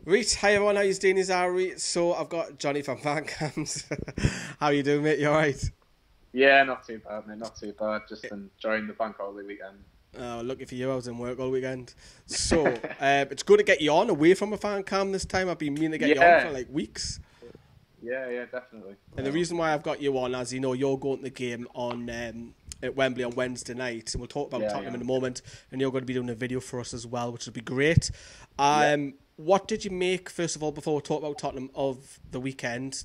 Reet, hi everyone, how you doing? Is Ari? So I've got Jonny from Fancams. How you doing, mate? You alright? Yeah, not too bad, mate. Not too bad. Just enjoying the bank holiday weekend. Lucky for you, I was in work all weekend. So it's good to get you on away from a fan cam this time. I've been meaning to get you on for Yeah, like weeks. yeah, definitely. And the reason why I've got you on, as you know, you're going to the game on at Wembley on Wednesday night, and we'll talk about Yeah, Tottenham yeah, in a moment. And you're going to be doing a video for us as well, which will be great. yeah. What did you make, first of all, before we talk about Tottenham, of the weekend?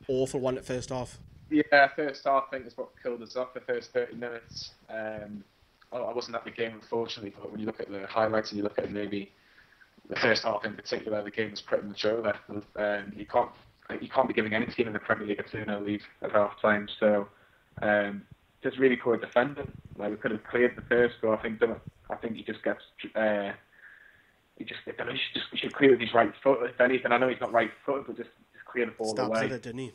Awful one at first half. Yeah, first half, I think is what killed us off the first 30 minutes. I wasn't at the game, unfortunately, but when you look at the highlights and you look at maybe the first half in particular, the game was pretty much over. You can't be giving any team in the Premier League a 2-0 lead at half time. So just really poor defending. Like we could have cleared the first goal. I think he just gets. He should clear with his right foot. If anything, I know he's not right footed, but just clear the ball Stabs away. at it, didn't he?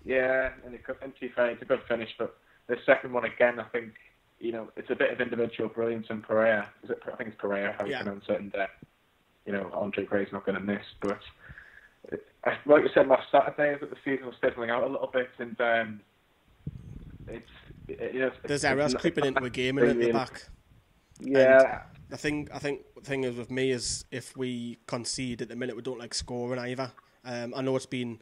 Yeah, and to be fair, it's a good finish. But the second one again, I think it's a bit of individual brilliance in Pereira. I think it's Pereira how you pronounce it, and Andre Gray's not going to miss. But like you said last Saturday, that the season was fizzling out a little bit, and there's errors creeping into a game and at the back. Yeah. And I think the thing is with me is if we concede at the minute, we don't like scoring either. I know it's been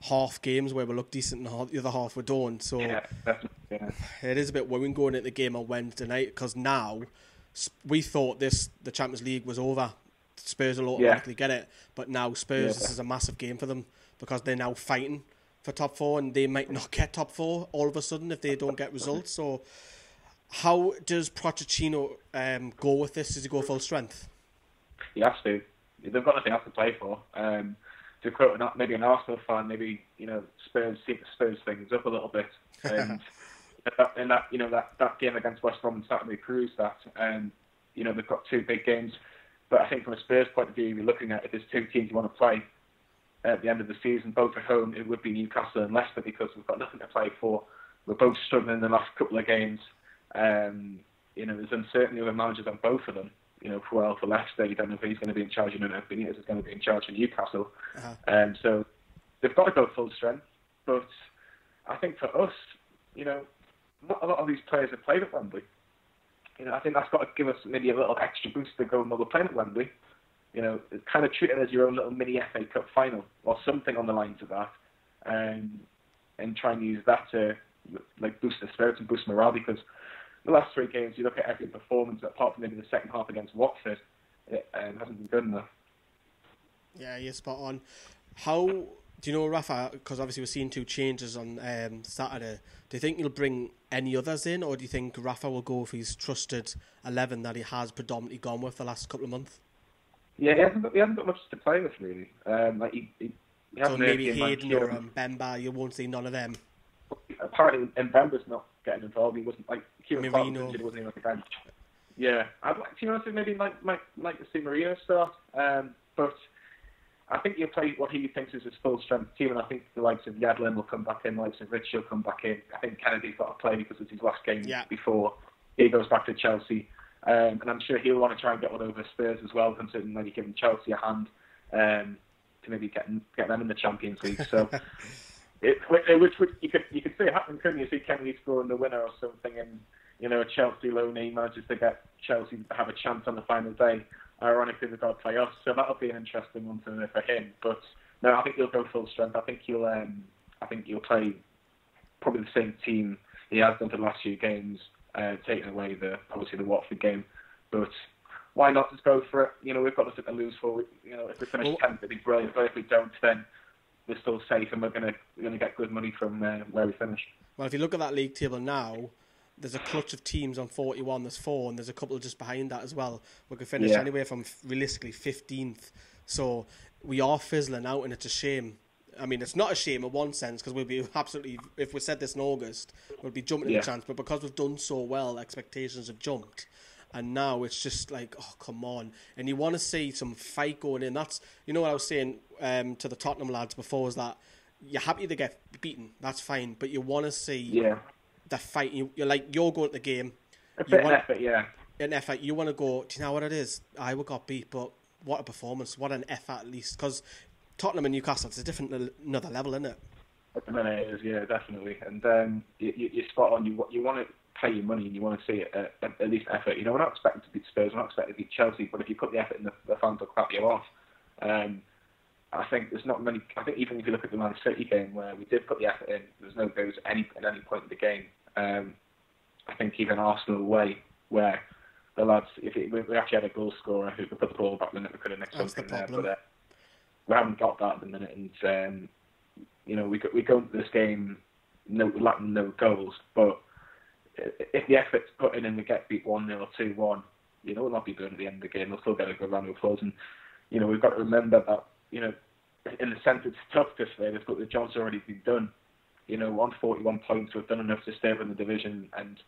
half games where we look decent and the other half we don't. So yeah, definitely, yeah. It is a bit worrying going into the game on Wednesday night because now we thought the Champions League was over. Spurs will automatically get it, but now Spurs, this is a massive game for them because they're now fighting for top four and they might not get top four all of a sudden if they don't get results. So how does Pochettino go with this? Does he go full strength? He has to. They've got nothing else to play for. To quote maybe an Arsenal fan, maybe Spurs things up a little bit. And that game against West Brom on Saturday proves that. They've got two big games, but I think from a Spurs point of view, you're looking at if there's two teams you want to play at the end of the season, both at home, it would be Newcastle and Leicester because we've got nothing to play for. We're both struggling in the last couple of games. There's uncertainty with managers on both of them. For Leicester, you don't know if he's going to be in charge, you don't know if Benitez is going to be in charge of Newcastle. So they've got to go full strength. But I think for us, not a lot of these players have played at Wembley. I think that's got to give us maybe a little extra boost to go, we're playing at Wembley. Kind of treat it as your own little mini FA Cup final or something on the lines of that, and try and use that to boost the spirits and boost morale because the last three games, you look at every performance, apart from maybe the second half against Watford, it hasn't been good enough. Yeah, you're spot on. How do you know Rafa? Because obviously we're seeing two changes on Saturday. Do you think he'll bring any others in, or do you think Rafa will go with his trusted 11 that he has predominantly gone with the last couple of months? Yeah, he hasn't got much to play with really. He so maybe Hayden or Bemba, you won't see none of them. Apparently, Mbemba's not getting involved. He wasn't Kieran Marino. Clark wasn't even on the bench. Yeah, I'd like to maybe like to see Marino start, but I think he'll play what he thinks is his full strength team, and I think the likes of Yadlin will come back in, the likes of Rich will come back in. I think Kennedy's got to play because it's his last game before he goes back to Chelsea, and I'm sure he'll want to try and get one over Spurs as well, considering maybe giving Chelsea a hand to maybe get them in the Champions League. So. Which you could see it happen, couldn't you? See Kennedy scoring the winner or something, and a Chelsea loanee manages to get Chelsea to have a chance on the final day. Ironically, they've got to play us, so that'll be an interesting one for him. But no, I think he'll go full strength. I think he'll play probably the same team he has done for the last few games, taking away obviously the Watford game. But why not just go for it? We've got nothing to lose for. If we finish 10th, it'd be brilliant. But if we don't, then we're still safe and we're going to get good money from where we finish. Well, if you look at that league table now, there's a clutch of teams on 41, there's 4, and there's a couple just behind that as well. We could finish anywhere from realistically 15th. So we are fizzling out, and it's a shame. I mean, it's not a shame in one sense, because we'll be absolutely, if we said this in August, we'll be jumping in the chance. But because we've done so well, expectations have jumped. And now it's just like, oh, come on. And you want to see some fight going in. That's, what I was saying to the Tottenham lads before is that you're happy to get beaten. That's fine. But you want to see the fight. You're going to the game. A bit of effort, An effort. You want to go, do you know what it is? We got beat, but what a performance, what an effort at least. Because Tottenham and Newcastle, it's a different, another level, isn't it? At the minute it is, yeah, definitely. And you're spot on. You want to pay your money and you want to see it at least effort. You know, we're not expecting to beat Spurs, we're not expecting to beat Chelsea, but if you put the effort in, the fans will clap you off. I think there's not many. I think even if you look at the Man City game where we did put the effort in, there's no goals at any point in the game. I think even Arsenal away, where the lads, we actually had a goal scorer who could put the ball back in the net, we could have nicked something there, but we haven't got that at the minute. And you know, we go into this game lacking no goals, but if the effort's put in and we get beat 1-0 or 2-1, you know, we'll not be good at the end of the game. We'll still get a good round of applause. And you know, we've got to remember that, you know, in the sense it's tough to say this, but the job's already been done. You know, on 41 points, we've done enough to stay in the division. And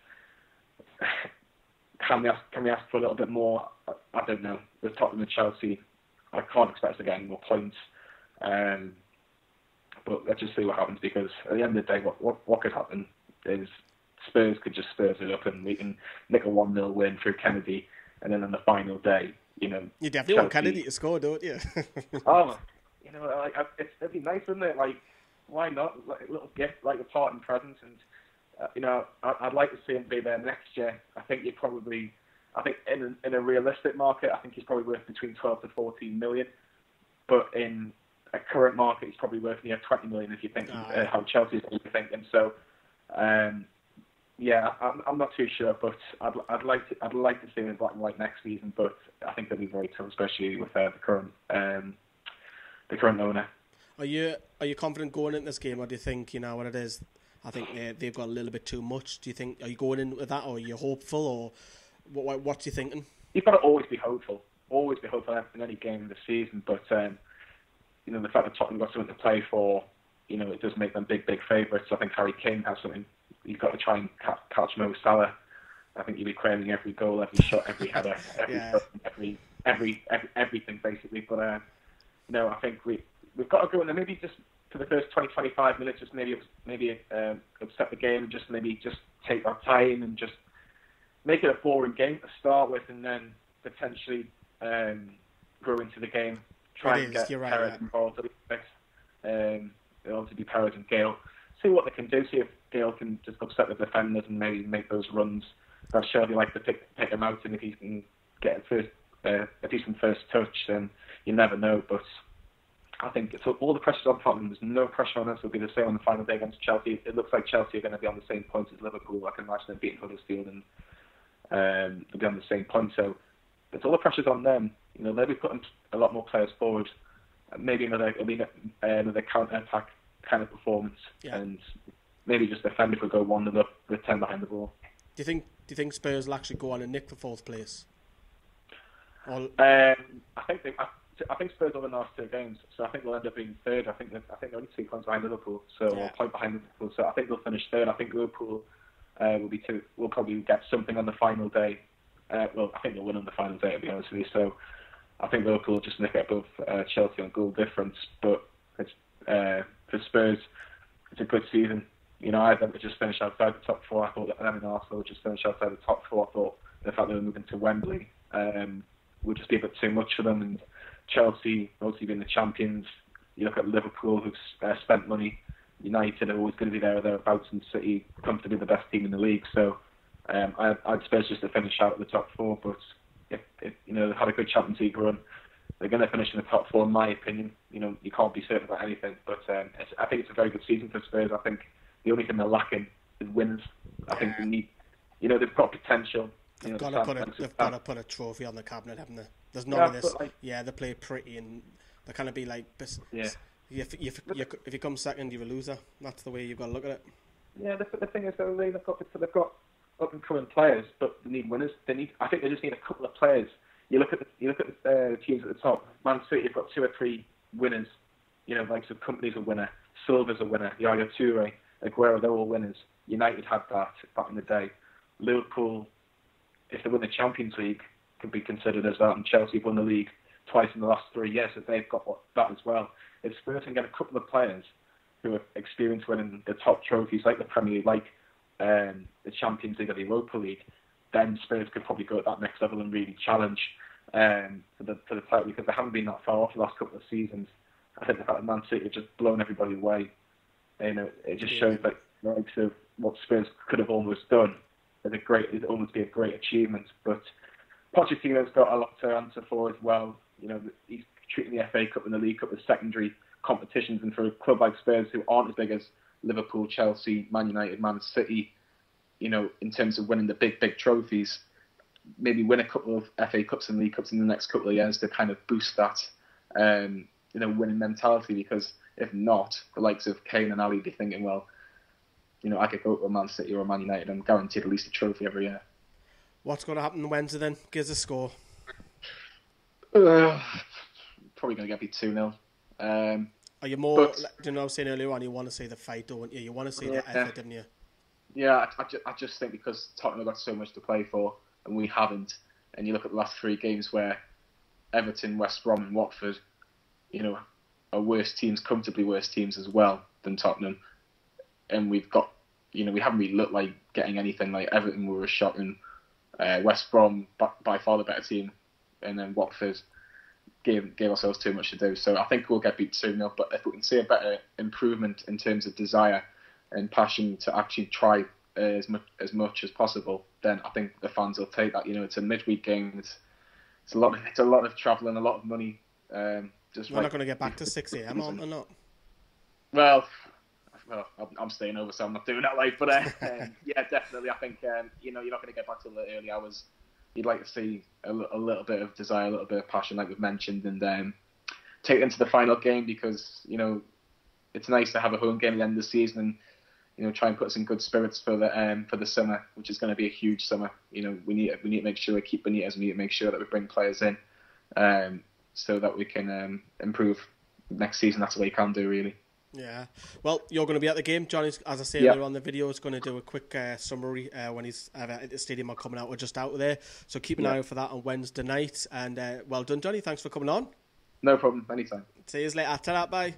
can we ask for a little bit more? I don't know. With Tottenham and Chelsea, I can't expect us to get any more points. But let's just see what happens, because at the end of the day, what could happen is Spurs could just Spurs it up and we can nick a 1-0 win through Kennedy, and then on the final day, you know, you definitely want Kennedy to score, don't you? Oh, you know, like, it'd be nice, wouldn't it? Like, why not? Like a little gift, like a parting present, and you know, I'd like to see him be there next year. I think in a realistic market, I think he's probably worth between 12 to 14 million, but in a current market, he's probably worth near 20 million if you think how Chelsea's thinking. So, yeah, I'm not too sure, but I'd like to see him in black and white next season. But I think it'll be very tough, especially with the current owner. Are you confident going into this game, or do you think, you know what it is? I think they've got a little bit too much. Do you think, are you going in with that, or are you hopeful, or what's you thinking? You've got to always be hopeful in any game this season. But you know, the fact that Tottenham got something to play for, you know, it does make them big favourites. I think Harry Kane has something. You've got to try and catch Mo Salah. I think you'll be craving every goal, every shot, every header, everything basically. But you know, I think we've got to go in there maybe just for the first 20-25 minutes, just maybe upset the game, and just take our time and just make it a boring game to start with, and then potentially grow into the game. Try and get Perez involved a little bit. It'll obviously be Perez and Gale. See what they can do. See if Gale can just upset the defenders and maybe make those runs. I'd surely like to pick him out, and if he can get a decent first touch, then you never know. But I think it's all the pressure's on Tottenham. There's no pressure on us. It'll be the same on the final day against Chelsea. It looks like Chelsea are going to be on the same points as Liverpool. I can imagine them beating Huddersfield, and they'll be on the same point. So it's all the pressure's on them. You know, they'll be putting a lot more players forward. Maybe another counter-attack kind of performance, and maybe just defend if we go 1-0 up with 10 behind the ball. Do you think Spurs will actually go on and nick the fourth place? I think Spurs will win the last two games, so I think they'll end up being third. I think they're only 2 points behind Liverpool, or a point behind Liverpool. So I think they'll finish third. I think Liverpool will probably get something on the final day. Well, I think they'll win on the final day, to be honest with you. So I think Liverpool will just nick it above Chelsea on goal difference. But it's, for Spurs, it's a good season. You know, I thought they'd just finish outside the top 4. I thought that them and Arsenal would just finish outside the top 4. I thought the fact that they're moving to Wembley would just be a bit too much for them. And Chelsea, obviously being the champions, you look at Liverpool, who've spent money. United are always going to be there or thereabouts, and City comfortably the best team in the league. So I'd Spurs just to finish out at the top 4. But if you know, they've had a good Champions League run, they're going to finish in the top 4, in my opinion. You know, you can't be certain about anything, but I think it's a very good season for Spurs. I think the only thing they're lacking is wins. I think they need, you know, they've got potential. They've got to put a trophy on the cabinet, haven't they? There's none of this. They play pretty, and they kind of be like, if you come second, you're a loser. That's the way you've got to look at it. Yeah, the thing is, though, they've got up and coming players, but they need winners. I think they just need a couple of players. You look at the teams at the top. Man City have got 2 or 3 winners. You know, like Company's a winner, Silva's a winner, Yaya Toure, Aguero, they're all winners. United had that back in the day. Liverpool, if they win the Champions League, could be considered as that, and Chelsea have won the league twice in the last 3 years, so they've got that as well. If Spurs can get a couple of players who have experienced winning the top trophies like the Premier League, like the Champions League or the Europa League, then Spurs could probably go at that next level and really challenge. for the title, because they haven't been that far off the last couple of seasons. I think the fact that Man City have just blown everybody away. It just shows like the likes of what Spurs could have almost done. It'd almost be a great achievement. But Pochettino's got a lot to answer for as well. He's treating the FA Cup and the League Cup as secondary competitions, and for a club like Spurs, who aren't as big as Liverpool, Chelsea, Man United, Man City, in terms of winning the big trophies, maybe win a couple of FA Cups and League Cups in the next couple of years to kind of boost that, winning mentality. Because if not, the likes of Kane and Ali be thinking, well, I could go to a Man City or a Man United and guaranteed at least a trophy every year. What's going to happen Wednesday then? Give us a score. Probably going to get beat 2-0. Are you more, I was saying earlier on, you want to see the fight, don't you? You want to see the effort, didn't you? Yeah, I just think because Tottenham have got so much to play for and we haven't, and you look at the last 3 games where Everton, West Brom and Watford, are worse teams, comfortably worse teams as well than Tottenham, and we've got, we haven't really looked like getting anything. Like Everton were a shot, and West Brom by far the better team, and then Watford gave ourselves too much to do. So I think we'll get beat 2-0, but if we can see a better improvement in terms of desire and passion to actually try as much as possible, then I think the fans will take that. It's a midweek game. It's a lot of travelling, a lot of money. We're not going to get back to 6 a.m. or not? Well, I'm staying over, so I'm not doing that. But yeah, definitely. I think you're not going to get back to the early hours. You'd like to see a little bit of desire, a little bit of passion, like we've mentioned, and take it into the final game, because it's nice to have a home game at the end of the season, and try and put us in good spirits for the summer, which is going to be a huge summer. We need to make sure we keep Benitez. We need to make sure that we bring players in, so that we can improve next season. That's what we can do, really. Yeah. Well, you're going to be at the game. Johnny's, as I say earlier on the video, is going to do a quick summary when he's at the stadium or coming out or just out of there. So keep an eye out for that on Wednesday night. And well done, Johnny. Thanks for coming on. No problem. Anytime. See you later. Ta-ra, bye.